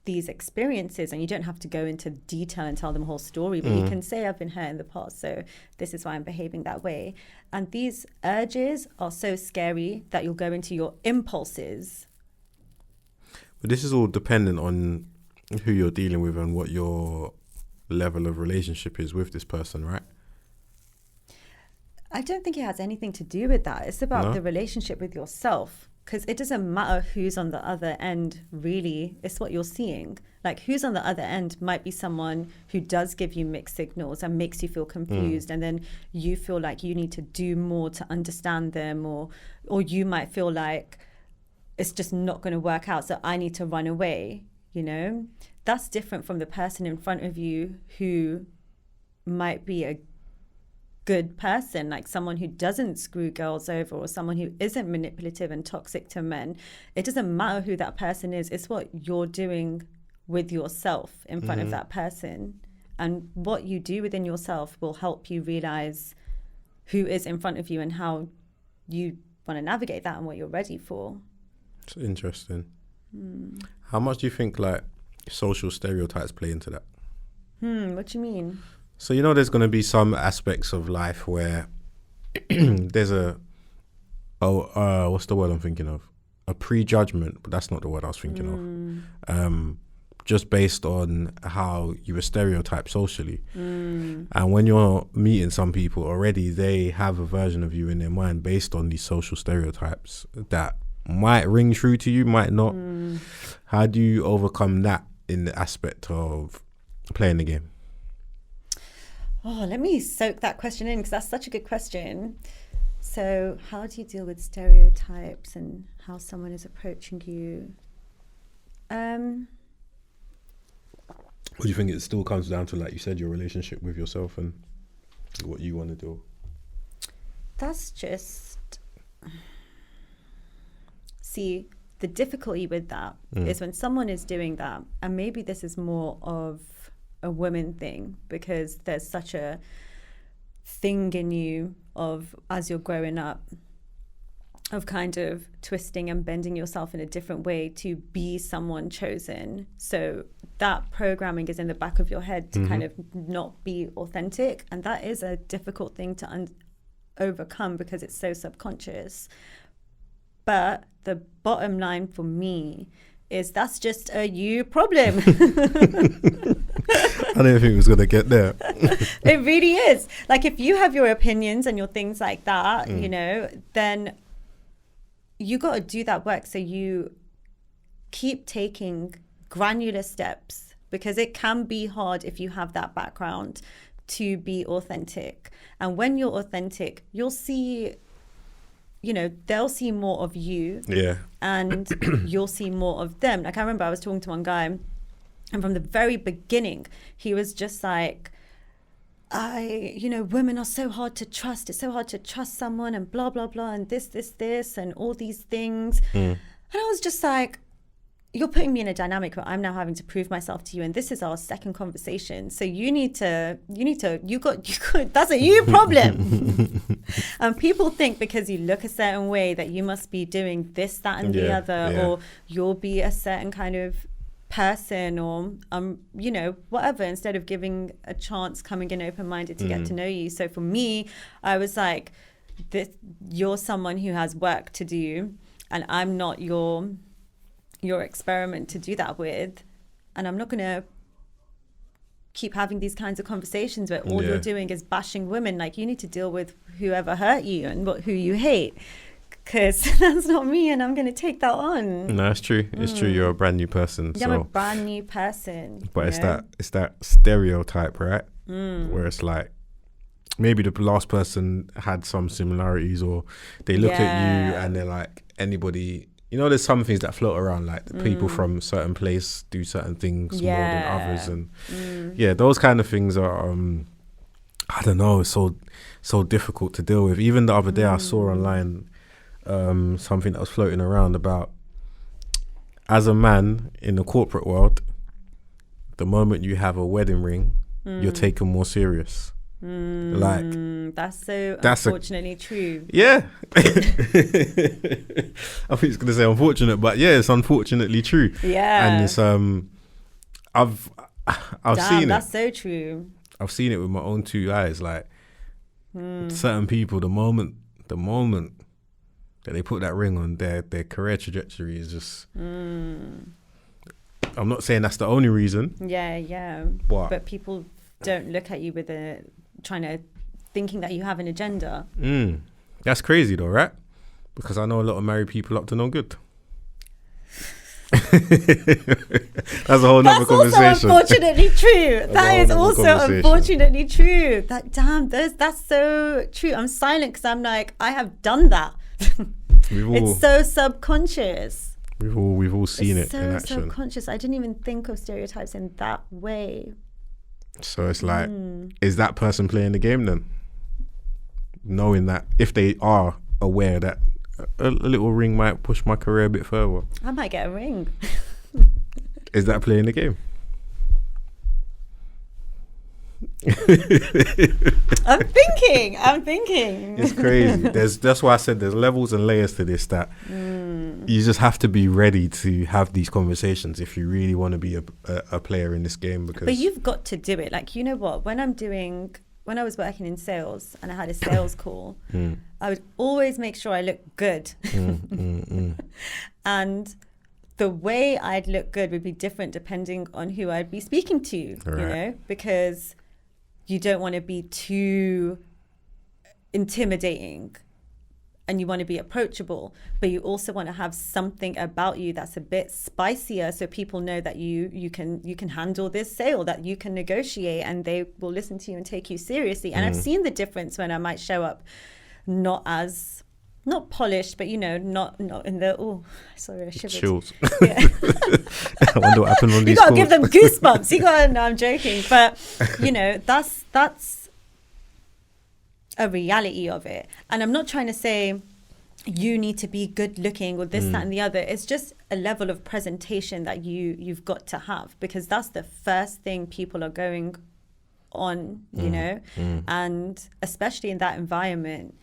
Speaker 2: these experiences. And you don't have to go into detail and tell them a whole story, but you can say, I've been hurt in the past, so this is why I'm behaving that way. And these urges are so scary that you'll go into your impulses.
Speaker 1: But this is all dependent on who you're dealing with and what your level of relationship is with this person, right?
Speaker 2: I don't think it has anything to do with that. It's about the relationship with yourself, because it doesn't matter who's on the other end, really. It's what you're seeing. Like, who's on the other end might be someone who does give you mixed signals and makes you feel confused, and then you feel like you need to do more to understand them, or you might feel like it's just not going to work out, so I need to run away, you know? That's different from the person in front of you who might be a good person, like someone who doesn't screw girls over, or someone who isn't manipulative and toxic to men. It doesn't matter who that person is. It's what you're doing with yourself in front of that person. And what you do within yourself will help you realize who is in front of you and how you want to navigate that and what you're ready for.
Speaker 1: It's interesting. How much do you think like social stereotypes play into that?
Speaker 2: What do you mean?
Speaker 1: So, you know, there's going to be some aspects of life where there's what's the word I'm thinking of? A prejudgment, but that's not the word I was thinking of. Just based on how you were stereotyped socially. And when you're meeting some people already, they have a version of you in their mind based on these social stereotypes that might ring true to you, might not. How do you overcome that in the aspect of playing the game?
Speaker 2: Oh, let me soak that question in, because that's such a good question. So how do you deal with stereotypes and how someone is approaching you?
Speaker 1: What do you think it still comes down to, like you said, your relationship with yourself and what you want to do?
Speaker 2: That's just... See, the difficulty with that is when someone is doing that, and maybe this is more of a woman thing, because there's such a thing in you of, as you're growing up, of kind of twisting and bending yourself in a different way to be someone chosen. So that programming is in the back of your head to kind of not be authentic, and that is a difficult thing to overcome because it's so subconscious. But the bottom line for me is that's just a you problem.
Speaker 1: I didn't think it was going to get there.
Speaker 2: It really is. Like, if you have your opinions and your things like that, you know, then you got to do that work. So you keep taking granular steps, because it can be hard if you have that background to be authentic. And when you're authentic, you'll see, you know, they'll see more of you.
Speaker 1: Yeah.
Speaker 2: And you'll see more of them. Like, I remember I was talking to one guy, and from the very beginning, he was just like, you know, women are so hard to trust. It's so hard to trust someone, and blah, blah, blah, and this, and all these things. And I was just like, you're putting me in a dynamic where I'm now having to prove myself to you, and this is our second conversation. So you got that's a you problem. And people think because you look a certain way that you must be doing this, that, and the other, or you'll be a certain kind of person, or you know, whatever, instead of giving a chance, coming in open-minded to get to know you. So for me, I was like, you're someone who has work to do, and I'm not your experiment to do that with, and I'm not gonna keep having these kinds of conversations where all you're doing is bashing women. Like, you need to deal with whoever hurt you and who you hate, because that's not me, and I'm going to take that on.
Speaker 1: No, it's true. It's true. You're a brand new person.
Speaker 2: Yeah, I'm a brand new person.
Speaker 1: But it's that stereotype, right? Where it's like, maybe the last person had some similarities, or they look at you and they're like, anybody, you know, there's some things that float around, like the people from certain place do certain things more than others. And those kind of things are, I don't know, it's so difficult to deal with. Even the other day I saw online something that was floating around about, as a man in the corporate world, the moment you have a wedding ring, you're taken more serious. Like, that's
Speaker 2: unfortunately true.
Speaker 1: Yeah. I think it's gonna say unfortunate, but yeah, it's unfortunately true. Yeah. And it's I've seen it.
Speaker 2: That's so true.
Speaker 1: I've seen it with my own two eyes. Like, certain people, the moment that they put that ring on, their career trajectory is just. I'm not saying that's the only reason.
Speaker 2: Yeah. But people don't look at you with thinking that you have an agenda.
Speaker 1: That's crazy though, right? Because I know a lot of married people up to no good. That's a whole nother conversation.
Speaker 2: That's also unfortunately true. That is also unfortunately true. That's so true. I'm silent because I'm like, I have done that. It's so subconscious.
Speaker 1: We've all seen it in action.
Speaker 2: So subconscious. I didn't even think of stereotypes in that way.
Speaker 1: So it's like, is that person playing the game then? Knowing that if they are aware that a little ring might push my career a bit further,
Speaker 2: I might get a ring.
Speaker 1: Is that playing the game?
Speaker 2: I'm thinking.
Speaker 1: It's crazy. That's why I said there's levels and layers to this, that you just have to be ready to have these conversations if you really want to be a player in this game. But
Speaker 2: you've got to do it. Like, you know what? When I was working in sales and I had a sales call, I would always make sure I looked good. And the way I'd look good would be different depending on who I'd be speaking to, you know, because you don't want to be too intimidating and you want to be approachable, but you also want to have something about you that's a bit spicier, so people know that you can handle this sale, that you can negotiate, and they will listen to you and take you seriously. And I've seen the difference when I might show up not polished, but you know, not in the sorry, I shivered.
Speaker 1: Chills. Yeah. I wonder what happened on these.
Speaker 2: You gotta give them goosebumps. No, I'm joking, but you know, that's a reality of it. And I'm not trying to say you need to be good looking or this, that, and the other. It's just a level of presentation that you've got to have, because that's the first thing people are going on, you know, and especially in that environment.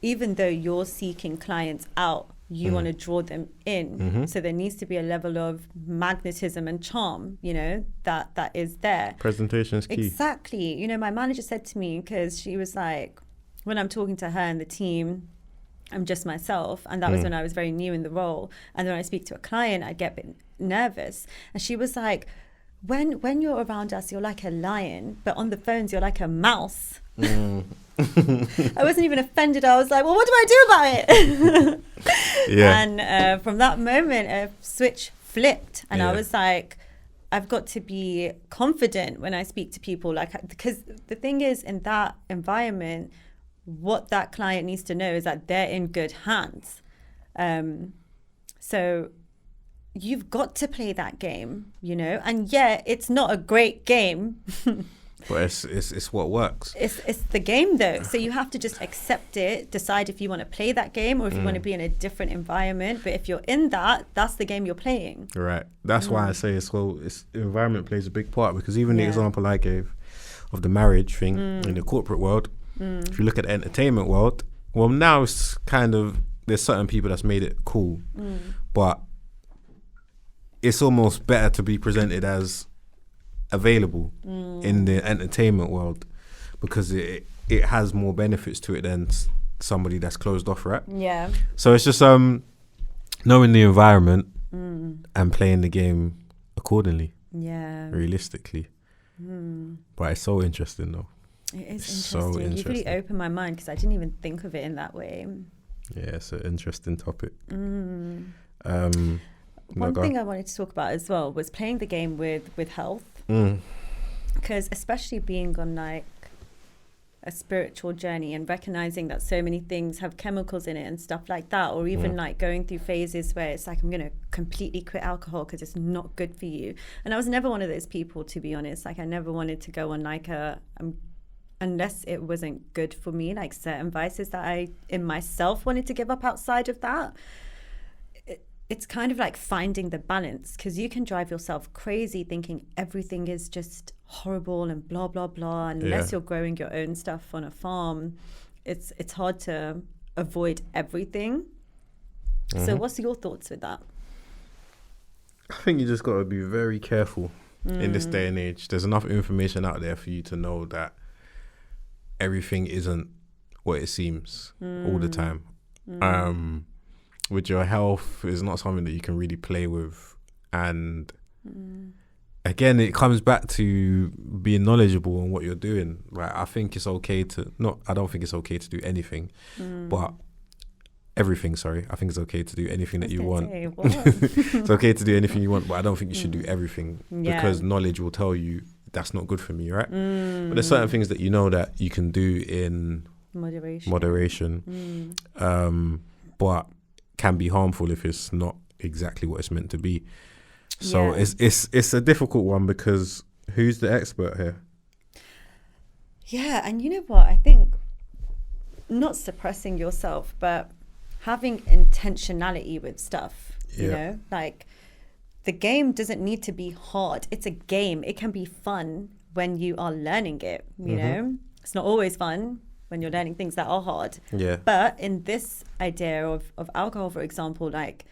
Speaker 2: Even though you're seeking clients out, you want to draw them in. So there needs to be a level of magnetism and charm, you know, that is there.
Speaker 1: Presentation is key.
Speaker 2: Exactly. You know, my manager said to me, because she was like, when I'm talking to her and the team, I'm just myself. And that was when I was very new in the role. And when I speak to a client, I get a bit nervous. And she was like, when you're around us, you're like a lion, but on the phones, you're like a mouse. I wasn't even offended. I was like, well, what do I do about it? And from that moment, a switch flipped. And I was like, I've got to be confident when I speak to people, like, because the thing is, in that environment, what that client needs to know is that they're in good hands. So you've got to play that game, you know, and yeah, it's not a great game.
Speaker 1: But it's what works.
Speaker 2: It's the game though. So you have to just accept it, decide if you want to play that game or if you want to be in a different environment. But if you're in that, that's the game you're playing.
Speaker 1: Right. That's why I say it's environment plays a big part, because even the example I gave of the marriage thing in the corporate world, if you look at the entertainment world, well, now it's kind of, there's certain people that's made it cool, but it's almost better to be presented as available in the entertainment world, because it has more benefits to it than somebody that's closed off, right?
Speaker 2: Yeah.
Speaker 1: So it's just knowing the environment and playing the game accordingly.
Speaker 2: Yeah.
Speaker 1: Realistically. But it's so interesting though.
Speaker 2: It is
Speaker 1: So
Speaker 2: interesting. You've
Speaker 1: interesting.
Speaker 2: really opened my mind, because I didn't even think of it in that way.
Speaker 1: Yeah, it's an interesting topic.
Speaker 2: One
Speaker 1: go
Speaker 2: thing
Speaker 1: on.
Speaker 2: I wanted to talk about as well was playing the game with health. Because especially being on like a spiritual journey and recognizing that so many things have chemicals in it and stuff like that, or even like going through phases where it's like, I'm going to completely quit alcohol because it's not good for you. And I was never one of those people, to be honest. Like, I never wanted to go on like unless it wasn't good for me, like certain vices that I in myself wanted to give up outside of that. It's kind of like finding the balance, because you can drive yourself crazy thinking everything is just horrible and blah blah blah, and unless you're growing your own stuff on a farm, it's hard to avoid everything. So what's your thoughts with that?
Speaker 1: I think you just got to be very careful in this day and age. There's enough information out there for you to know that everything isn't what it seems all the time. With your health, is not something that you can really play with. And again, it comes back to being knowledgeable on what you're doing. Like, I think it's okay to I don't think it's okay to do anything, but everything. Sorry, I think it's okay to do anything that you want. It's okay to do anything you want, but I don't think you should do everything, because knowledge will tell you that's not good for me, right? But there's certain things that you know that you can do in moderation, but can be harmful if it's not exactly what it's meant to be. So it's a difficult one, because who's the expert here?
Speaker 2: Yeah, and you know what? I think not suppressing yourself, but having intentionality with stuff, you know? Like, the game doesn't need to be hard. It's a game. It can be fun when you are learning it, you know? It's not always fun when you're learning things that are hard. Yeah. But in this idea of alcohol, for example, like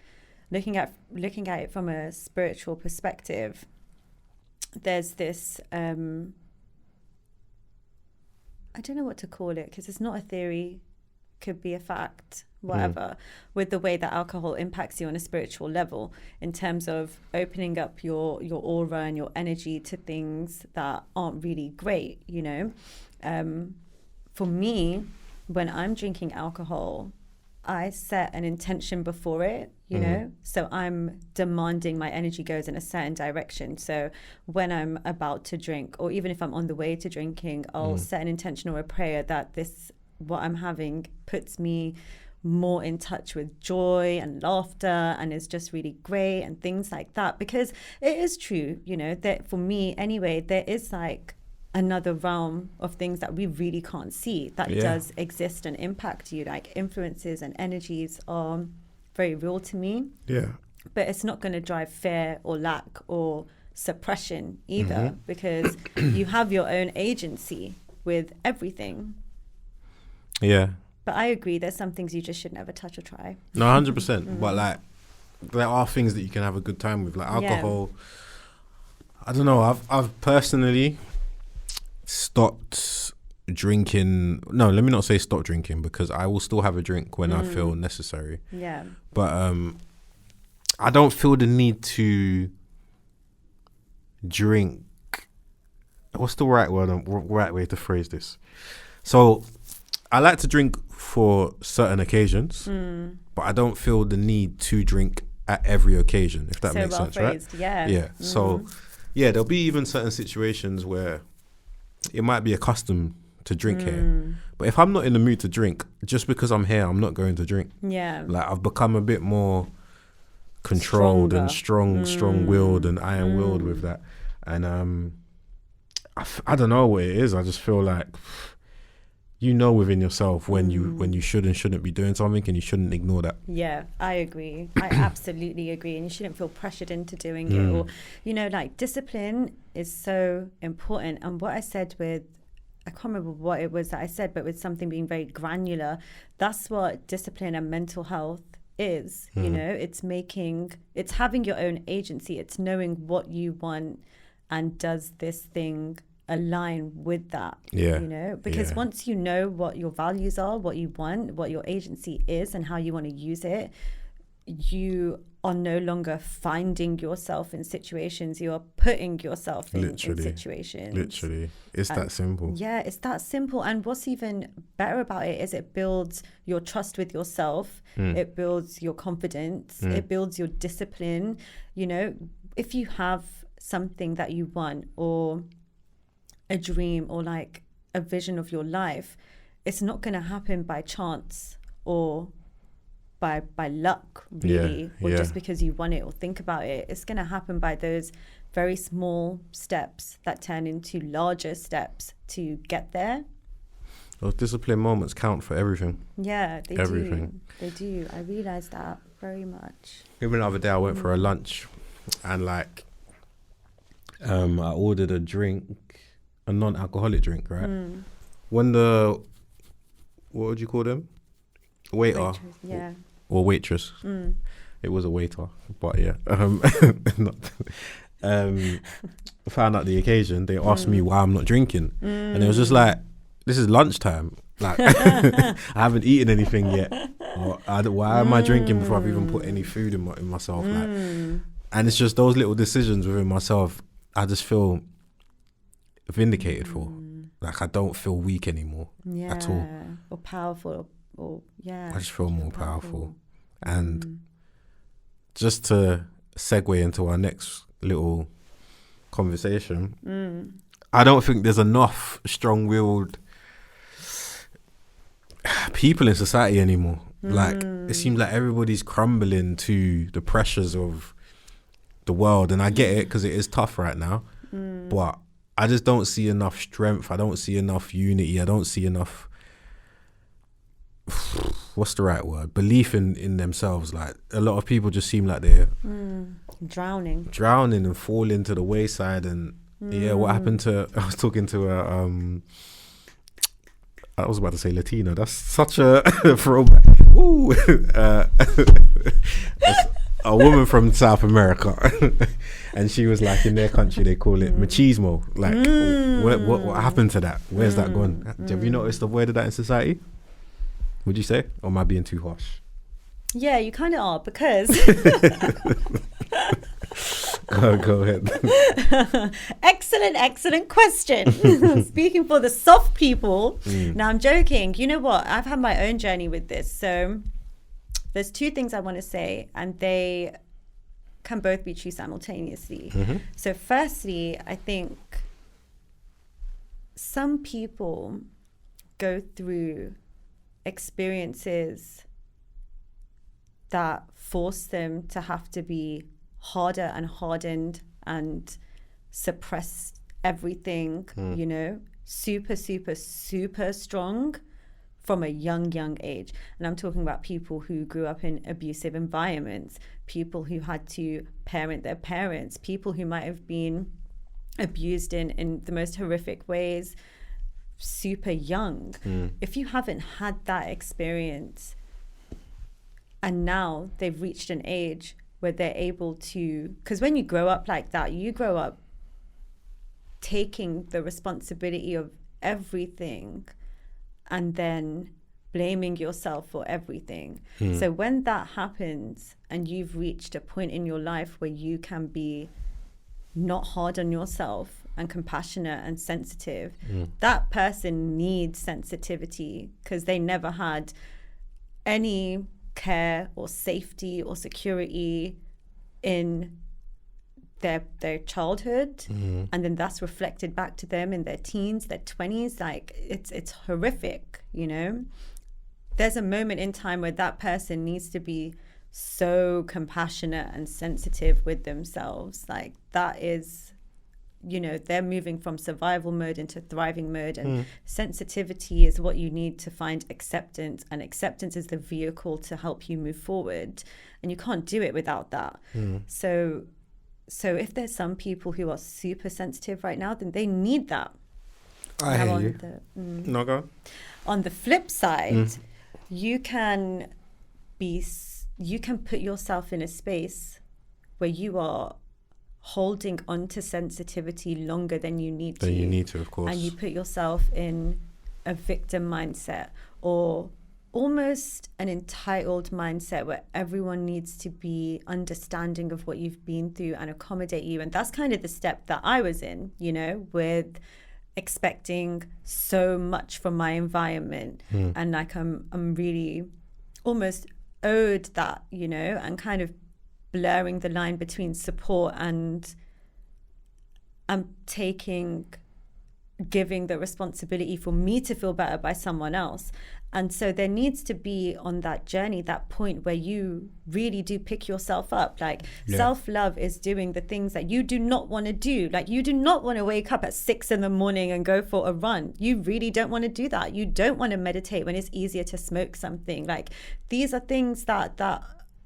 Speaker 2: looking at it from a spiritual perspective, there's this I don't know what to call it, because it's not a theory, could be a fact, whatever, with the way that alcohol impacts you on a spiritual level, in terms of opening up your aura and your energy to things that aren't really great, you know. For me, when I'm drinking alcohol, I set an intention before it, you know? So I'm demanding my energy goes in a certain direction. So when I'm about to drink, or even if I'm on the way to drinking, I'll set an intention or a prayer that what I'm having puts me more in touch with joy and laughter and is just really great and things like that. Because it is true, you know, that for me anyway, there is like another realm of things that we really can't see that does exist and impact you. Like, influences and energies are very real to me. Yeah. But it's not going to drive fear or lack or suppression either, because you have your own agency with everything. Yeah. But I agree, there's some things you just should never touch or try.
Speaker 1: No, 100%. But like, there are things that you can have a good time with, like alcohol. I don't know. I've personally stopped drinking. No, let me not say stop drinking, because I will still have a drink when I feel necessary. Yeah. But I don't feel the need to drink. What's the right way to phrase this? So I like to drink for certain occasions, but I don't feel the need to drink at every occasion, if that
Speaker 2: so
Speaker 1: makes
Speaker 2: well
Speaker 1: sense,
Speaker 2: phrased,
Speaker 1: right?
Speaker 2: yeah.
Speaker 1: Yeah. So, yeah, there'll be even certain situations where it might be a custom to drink here. But if I'm not in the mood to drink, just because I'm here, I'm not going to drink.
Speaker 2: Yeah.
Speaker 1: Like, I've become a bit more controlled and strong-willed and iron-willed with that. And I don't know what it is. I just feel like, you know, within yourself when you should and shouldn't be doing something, and you shouldn't ignore that.
Speaker 2: Yeah, I agree. I absolutely agree. And you shouldn't feel pressured into doing it. Or, you know, like, discipline is so important. And what I said with, I can't remember what it was that I said, but with something being very granular, that's what discipline and mental health is. You know, it's having your own agency. It's knowing what you want, and does this thing align with that?
Speaker 1: Yeah.
Speaker 2: You know, because once you know what your values are, what you want, what your agency is, and how you want to use it, you are no longer finding yourself in situations. You are putting yourself in situations.
Speaker 1: Literally. It's that simple.
Speaker 2: Yeah, it's that simple. And what's even better about it is it builds your trust with yourself. It builds your confidence. It builds your discipline. You know, if you have something that you want, or a dream, or like a vision of your life, it's not going to happen by chance or by luck, really, or just because you want it or think about it. It's going to happen by those very small steps that turn into larger steps to get there.
Speaker 1: Those discipline moments count for everything.
Speaker 2: Yeah, they
Speaker 1: Everything.
Speaker 2: do. They do. I realize that very much.
Speaker 1: Even the other day I went for a lunch, and like I ordered a drink, a non-alcoholic drink, right? When what would you call them? Waiter.
Speaker 2: Waitress, yeah.
Speaker 1: Or waitress. It was a waiter, but yeah. Found out the occasion, they asked me why I'm not drinking. And it was just like, this is lunchtime. Like, I haven't eaten anything yet. Or why am I drinking before I've even put any food in myself? Like, and it's just those little decisions within myself, I just feel vindicated for. Like, I don't feel weak anymore at all.
Speaker 2: Or powerful, or
Speaker 1: I just feel more powerful. And just to segue into our next little conversation, I don't think there's enough strong-willed people in society anymore. Like, it seems like everybody's crumbling to the pressures of the world, and I get it because it is tough right now, but I just don't see enough strength. I don't see enough unity. I don't see enough, what's the right word, belief in themselves. Like, a lot of people just seem like they're
Speaker 2: drowning
Speaker 1: and falling to the wayside. And what happened to, I was talking to I was about to say Latina. That's such a throwback. Woo. A woman from South America, and she was like, in their country they call it machismo. Like, what happened to that? Where's that gone? Have you noticed the word of that in society? Would you say, or am I being too harsh?
Speaker 2: Yeah, you kind of are, because
Speaker 1: go ahead.
Speaker 2: Excellent question. Speaking for the soft people. Now, I'm joking. You know what? I've had my own journey with this. So there's two things I want to say, and they can both be true simultaneously. So firstly, I think some people go through experiences that force them to have to be harder and hardened and suppress everything, you know, super strong from a young age. And I'm talking about people who grew up in abusive environments, people who had to parent their parents, people who might have been abused in the most horrific ways, super young. If you haven't had that experience, and now they've reached an age where they're able to, because when you grow up like that, you grow up taking the responsibility of everything and then blaming yourself for everything. So when that happens and you've reached a point in your life where you can be not hard on yourself and compassionate and sensitive, that person needs sensitivity because they never had any care or safety or security in their childhood, and then that's reflected back to them in their teens, their 20s. Like it's horrific, you know. There's a moment in time where that person needs to be so compassionate and sensitive with themselves. Like that is, you know, they're moving from survival mode into thriving mode, and sensitivity is what you need to find acceptance, and acceptance is the vehicle to help you move forward, and you can't do it without that. So if there's some people who are super sensitive right now, then they need that.
Speaker 1: I hear you. No, go on.
Speaker 2: On the flip side, you can put yourself in a space where you are holding on to sensitivity longer than you need to.
Speaker 1: Of course.
Speaker 2: And you put yourself in a victim mindset, or almost an entitled mindset where everyone needs to be understanding of what you've been through and accommodate you. And that's kind of the step that I was in, you know, with expecting so much from my environment. And like I'm really almost owed that, you know, and kind of blurring the line between support and giving the responsibility for me to feel better by someone else. And so there needs to be, on that journey, that point where you really do pick yourself up. Like self-love is doing the things that you do not want to do. Like you do not want to wake up at 6 a.m. and go for a run. You really don't want to do that. You don't want to meditate when it's easier to smoke something. Like these are things that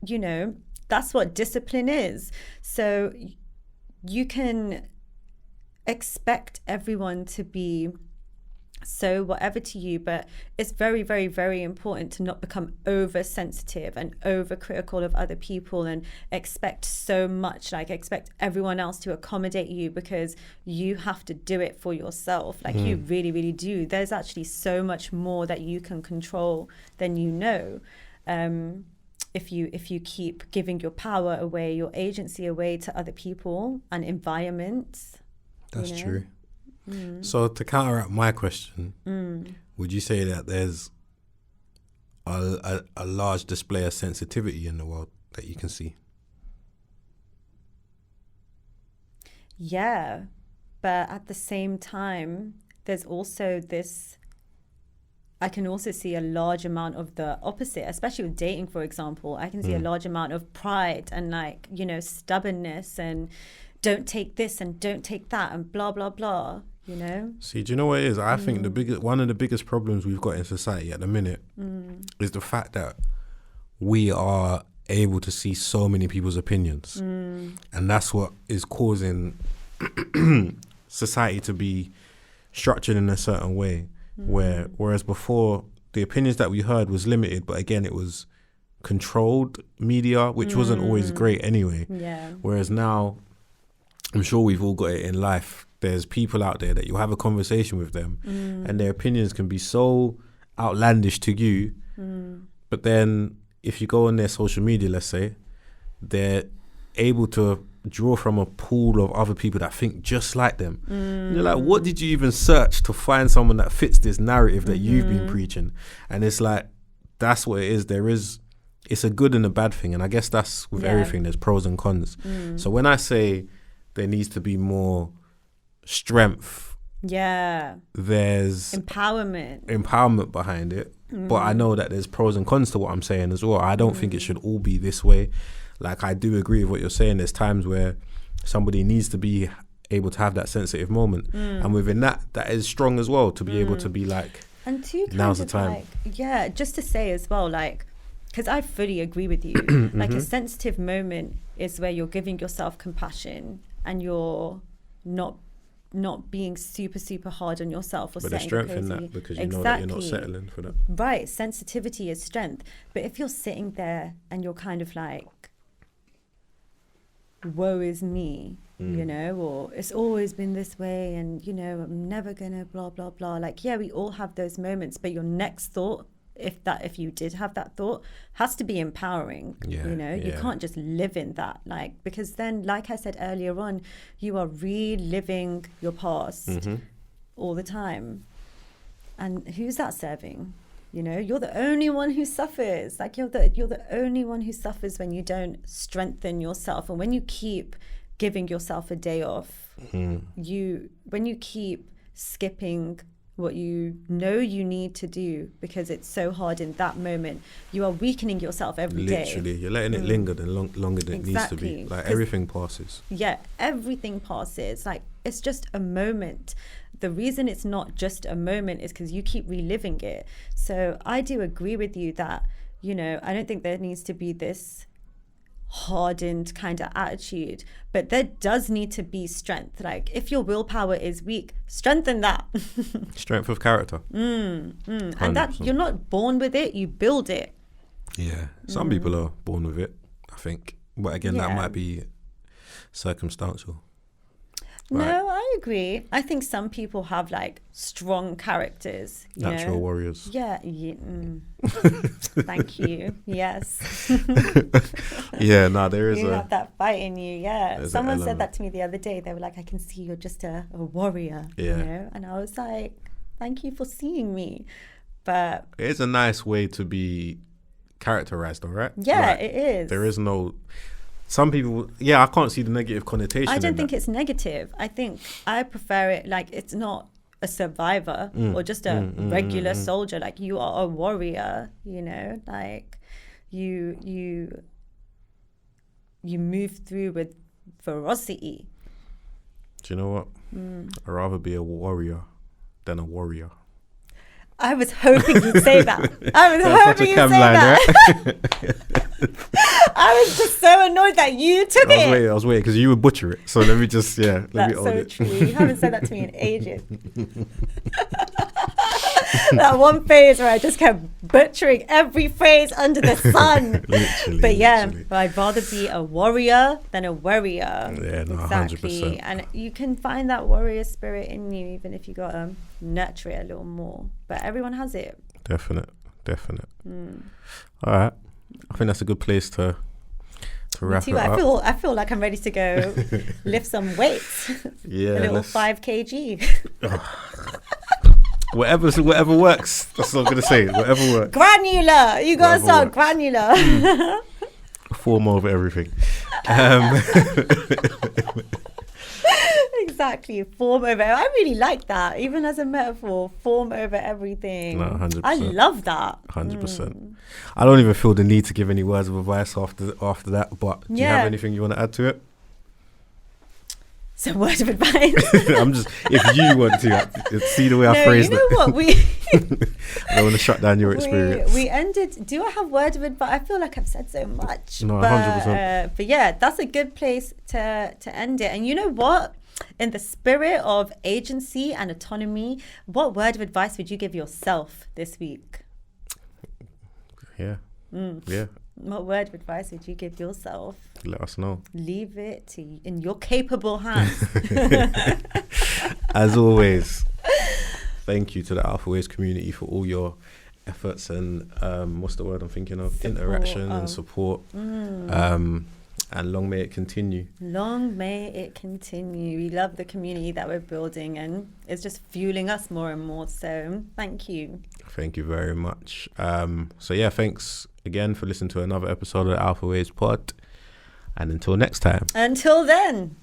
Speaker 2: you know, that's what discipline is. So you can expect everyone to be so whatever to you, but it's very, very, very important to not become oversensitive and overcritical of other people and expect so much, like expect everyone else to accommodate you because you have to do it for yourself. Like you really, really do. There's actually so much more that you can control than you know. If you keep giving your power away, your agency away to other people and environments.
Speaker 1: That's true. So to counteract my question, would you say that there's a large display of sensitivity in the world that you can see?
Speaker 2: Yeah, but at the same time, there's also this, I can also see a large amount of the opposite, especially with dating, for example. I can see a large amount of pride and like, you know, stubbornness and don't take this and don't take that and blah, blah, blah. You know? See,
Speaker 1: do you know what it is? I think one of the biggest problems we've got in society at the minute is the fact that we are able to see so many people's opinions. And that's what is causing society to be structured in a certain way. Whereas before, the opinions that we heard was limited, but again, it was controlled media, which wasn't always great anyway.
Speaker 2: Yeah.
Speaker 1: Whereas now, I'm sure we've all got it in life. There's people out there that you'll have a conversation with them and their opinions can be so outlandish to you. But then if you go on their social media, let's say, they're able to draw from a pool of other people that think just like them. And you're like, what did you even search to find someone that fits this narrative that you've been preaching? And it's like, that's what it is. It's a good and a bad thing. And I guess that's with everything, there's pros and cons. So when I say there needs to be more strength, there's empowerment behind it, but I know that there's pros and cons to what I'm saying as well. I don't think it should all be this way. Like, I do agree with what you're saying. There's times where somebody needs to be able to have that sensitive moment, and within that is strong as well, to be able to be like,
Speaker 2: and to
Speaker 1: now's the time.
Speaker 2: Like, just to say as well, like, because I fully agree with you. Like, a sensitive moment is where you're giving yourself compassion and you're not being super, super hard on yourself or
Speaker 1: but there's strength in that, because you know that you're not settling for that.
Speaker 2: Right. Sensitivity is strength. But if you're sitting there and you're kind of like, woe is me, you know, or it's always been this way and, you know, I'm never gonna blah, blah, blah. Like, yeah, we all have those moments, but your next thought, if you did have that thought, has to be empowering. You know, you can't just live in that, like, because then, like I said earlier on, you are reliving your past all the time, and who's that serving? You know, you're the only one who suffers. Like you're the only one who suffers when you don't strengthen yourself, and when you keep giving yourself a day off. When you keep skipping what you know you need to do because it's so hard in that moment, you are weakening yourself every day.
Speaker 1: Literally, you're letting it linger longer than it needs to be. Like everything passes.
Speaker 2: Yeah, everything passes. Like it's just a moment. The reason it's not just a moment is because you keep reliving it. So I do agree with you that, you know, I don't think there needs to be this hardened kind of attitude, but there does need to be strength. Like if your willpower is weak, strengthen that.
Speaker 1: Strength of character.
Speaker 2: And that you're not born with it, you build it.
Speaker 1: Yeah, some people are born with it, I think, but again, that might be circumstantial.
Speaker 2: No, I agree. I think some people have like strong characters.
Speaker 1: Natural warriors.
Speaker 2: Yeah. Thank you. Yes.
Speaker 1: Yeah, no, there is
Speaker 2: you have that fight in you. Yeah. Someone said that to me the other day. They were like, I can see you're just a warrior.
Speaker 1: Yeah.
Speaker 2: You know? And I was like, thank you for seeing me. But
Speaker 1: it's a nice way to be characterized, all right?
Speaker 2: Yeah,
Speaker 1: like,
Speaker 2: it is.
Speaker 1: There is no... Some people, I can't see the negative connotation.
Speaker 2: I don't think it's negative. I think I prefer it like it's not a survivor or just a regular soldier. Like you are a warrior, you know, like you move through with ferocity.
Speaker 1: Do you know what? I'd rather be a warrior than a warrior.
Speaker 2: I was hoping you'd say that. I was hoping you'd say that. Right? I was just so annoyed that you took it.
Speaker 1: I was waiting because you would butcher it. So let me just, let
Speaker 2: That's
Speaker 1: me own
Speaker 2: so
Speaker 1: it.
Speaker 2: true. You haven't said that to me in ages. That one phase where I just kept butchering every phrase under the sun.
Speaker 1: Literally.
Speaker 2: But I'd rather be a warrior than a warrior.
Speaker 1: Yeah, no,
Speaker 2: exactly.
Speaker 1: 100%.
Speaker 2: And you can find that warrior spirit in you, even if you got to nurture it a little more. But everyone has it.
Speaker 1: Definite. All right. I think that's a good place to wrap it up.
Speaker 2: I feel like I'm ready to go lift some weights.
Speaker 1: Yeah.
Speaker 2: A little 5 kg.
Speaker 1: Whatever works. That's what I'm gonna say. Whatever works.
Speaker 2: Granular. You gotta start granular.
Speaker 1: Form over everything.
Speaker 2: Exactly. Form over. I really like that. Even as a metaphor, form over everything.
Speaker 1: No, 100%.
Speaker 2: I love that.
Speaker 1: 100%. I don't even feel the need to give any words of advice after that. But do you have anything you want to add to it?
Speaker 2: So word of advice.
Speaker 1: I'm just, if you want to, see the way I phrased it.
Speaker 2: You know what?
Speaker 1: I don't want to shut down your experience.
Speaker 2: We ended. Do I have word of advice? I feel like I've said so much.
Speaker 1: No, 100%.
Speaker 2: But yeah, that's a good place to end it. And you know what? In the spirit of agency and autonomy, what word of advice would you give yourself this week?
Speaker 1: Yeah. Yeah.
Speaker 2: What word of advice would you give yourself?
Speaker 1: Let us know.
Speaker 2: Leave it in your capable hands.
Speaker 1: As always, thank you to the Alphawaves community for all your efforts and what's the word I'm thinking of? Interaction and support. And long may it continue.
Speaker 2: Long may it continue. We love the community that we're building, and it's just fueling us more and more. So thank you.
Speaker 1: Thank you very much. Thanks again for listening to another episode of the Alphawaves Pod. And until next time.
Speaker 2: Until then.